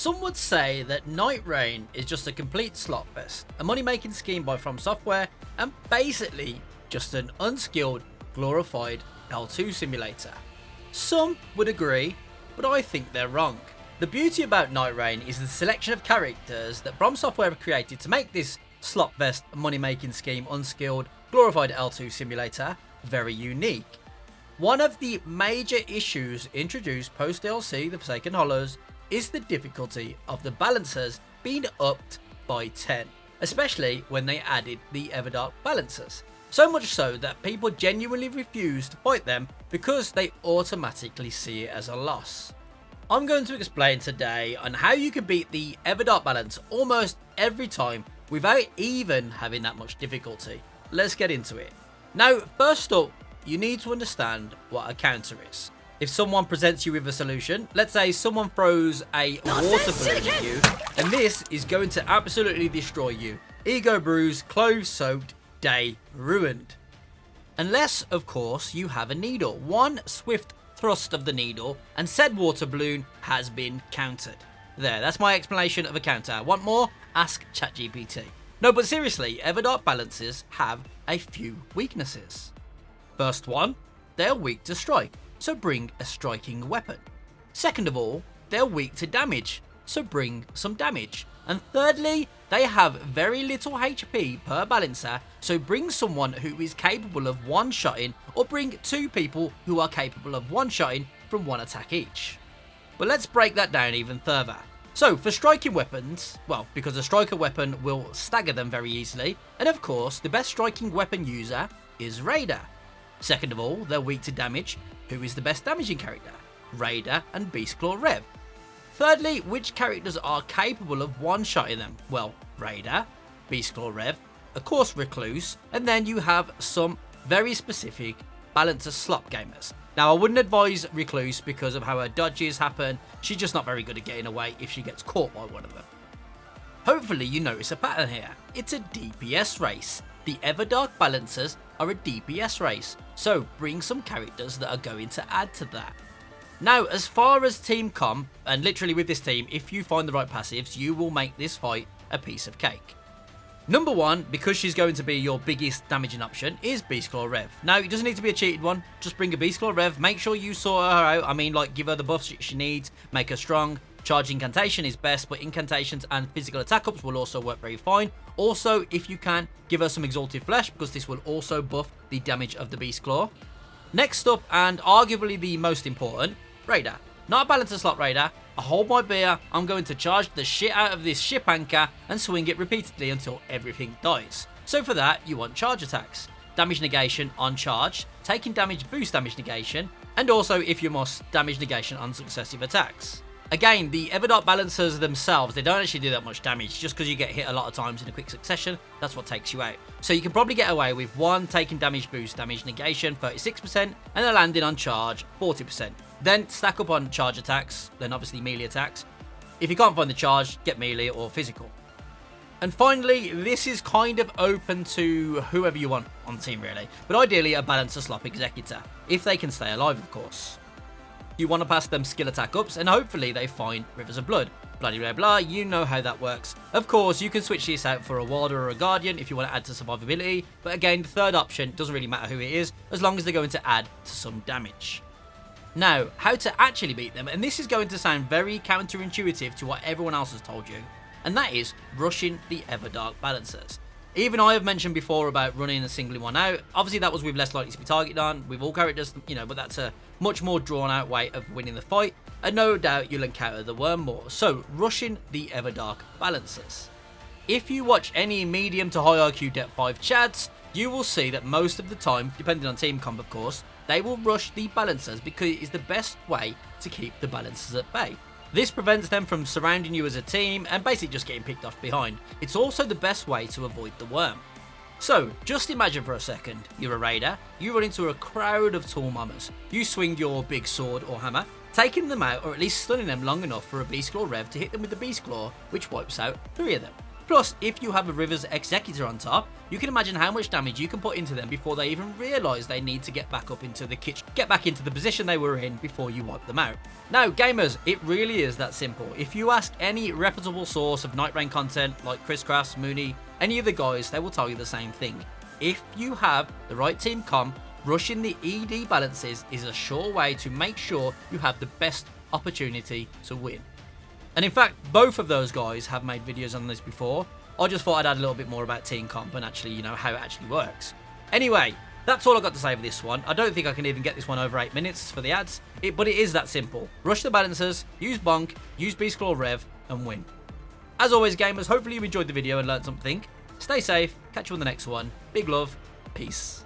Some would say that Nightreign is just a complete slot fest, a money-making scheme by From Software, and basically just an unskilled, glorified L2 simulator. Some would agree, but I think they're wrong. The beauty about Nightreign is the selection of characters that From Software have created to make this slot fest, money-making scheme, unskilled, glorified L2 simulator very unique. One of the major issues introduced post DLC The Forsaken Hollows is the difficulty of the Balancers being upped by 10, especially when they added the Everdark Balancers. So much so that people genuinely refuse to fight them because they automatically see it as a loss. I'm going to explain today on how you can beat the Everdark Balance almost every time without even having that much difficulty. Let's get into it. Now, first up, you need to understand what a counter is. If someone presents you with a solution, let's say someone throws a water balloon at you, and this is going to absolutely destroy you. Ego bruised, clothes soaked, day ruined. Unless, of course, you have a needle. One swift thrust of the needle, and said water balloon has been countered. There, that's my explanation of a counter. Want more? Ask ChatGPT. No, but seriously, Everdark Balancers have a few weaknesses. First one, they're weak to strike, so bring a striking weapon. Second of all, they're weak to damage, so bring some damage. And thirdly, they have very little HP per balancer, so bring someone who is capable of one-shotting, or bring two people who are capable of one-shotting from one attack each. But let's break that down even further. So for striking weapons, well, because a striker weapon will stagger them very easily, and of course the best striking weapon user is Raider. Second of all, they're weak to damage. Who is the best damaging character? Raider and Beastclaw Rev. Thirdly, which characters are capable of one-shotting them? Well, Raider, Beastclaw Rev, of course Recluse, and then you have some very specific Balancer slot gamers. Now, I wouldn't advise Recluse because of how her dodges happen. She's just not very good at getting away if she gets caught by one of them. Hopefully you notice a pattern here. It's a DPS race. The Everdark Balancers are a DPS race, so bring some characters that are going to add to that. Now, as far as team comp, and literally with this team, if you find the right passives, you will make this fight a piece of cake. Number one, because she's going to be your biggest damaging option, is Beastclaw Rev. Now, it doesn't need to be a cheated one. Just bring a Beastclaw Rev. Make sure you sort her out. I mean, like, give her the buffs she needs. Make her strong. Charge incantation is best, but incantations and physical attack ups will also work very fine. Also, if you can, give her some exalted flesh, because this will also buff the damage of the Beastclaw. Next up, and arguably the most important, Raider. Not a Balancer slot Raider. I hold my beer, I'm going to charge the shit out of this ship anchor and swing it repeatedly until everything dies. So for that, you want charge attacks. Damage negation on charge, taking damage boost damage negation, and also, if you must, damage negation on successive attacks. Again, the Everdark Balancers themselves, they don't actually do that much damage, just because you get hit a lot of times in a quick succession, that's what takes you out. So you can probably get away with one taking damage boost damage negation 36% and a landing on charge 40%. Then stack up on charge attacks, then obviously melee attacks. If you can't find the charge, get melee or physical. And finally, this is kind of open to whoever you want on the team really, but ideally a Balancer slot Executor, if they can stay alive of course. You want to pass them skill attack ups, and hopefully they find Rivers of Blood. Bloody blah blah, you know how that works. Of course, you can switch this out for a Wilder or a Guardian if you want to add to survivability, but again, the third option doesn't really matter who it is, as long as they're going to add to some damage. Now, how to actually beat them, and this is going to sound very counterintuitive to what everyone else has told you, and that is rushing the Everdark Balancers. Even I have mentioned before about running and singling one out. Obviously, that was with less likely to be targeted on, with all characters, you know, but that's a much more drawn out way of winning the fight, and no doubt you'll encounter the worm more. So, rushing the Everdark Balancers. If you watch any medium to high IQ Depth 5 chads, you will see that most of the time, depending on team comp of course, they will rush the Balancers because it is the best way to keep the Balancers at bay. This prevents them from surrounding you as a team and basically just getting picked off behind. It's also the best way to avoid the worm. So, just imagine for a second, you're a raider, you run into a crowd of tall mamas, you swing your big sword or hammer, taking them out or at least stunning them long enough for a Beastclaw Rev to hit them with the Beastclaw, which wipes out 3 of them. Plus, if you have a River's Executor on top, you can imagine how much damage you can put into them before they even realise they need to get back up into the kitchen, get back into the position they were in before you wipe them out. Now, gamers, it really is that simple. If you ask any reputable source of Nightreign content, like Chris Crafts, Mooney, any of the guys, they will tell you the same thing. If you have the right team comp, rushing the ED balances is a sure way to make sure you have the best opportunity to win. And in fact, both of those guys have made videos on this before. I just thought I'd add a little bit more about team comp and actually, how it actually works. Anyway, that's all I got to say for this one. I don't think I can even get this one over 8 minutes for the ads, but it is that simple. Rush the balancers, use Bonk, use Beast Claw Rev, and win. As always, gamers, hopefully you enjoyed the video and learned something. Stay safe, catch you on the next one. Big love, peace.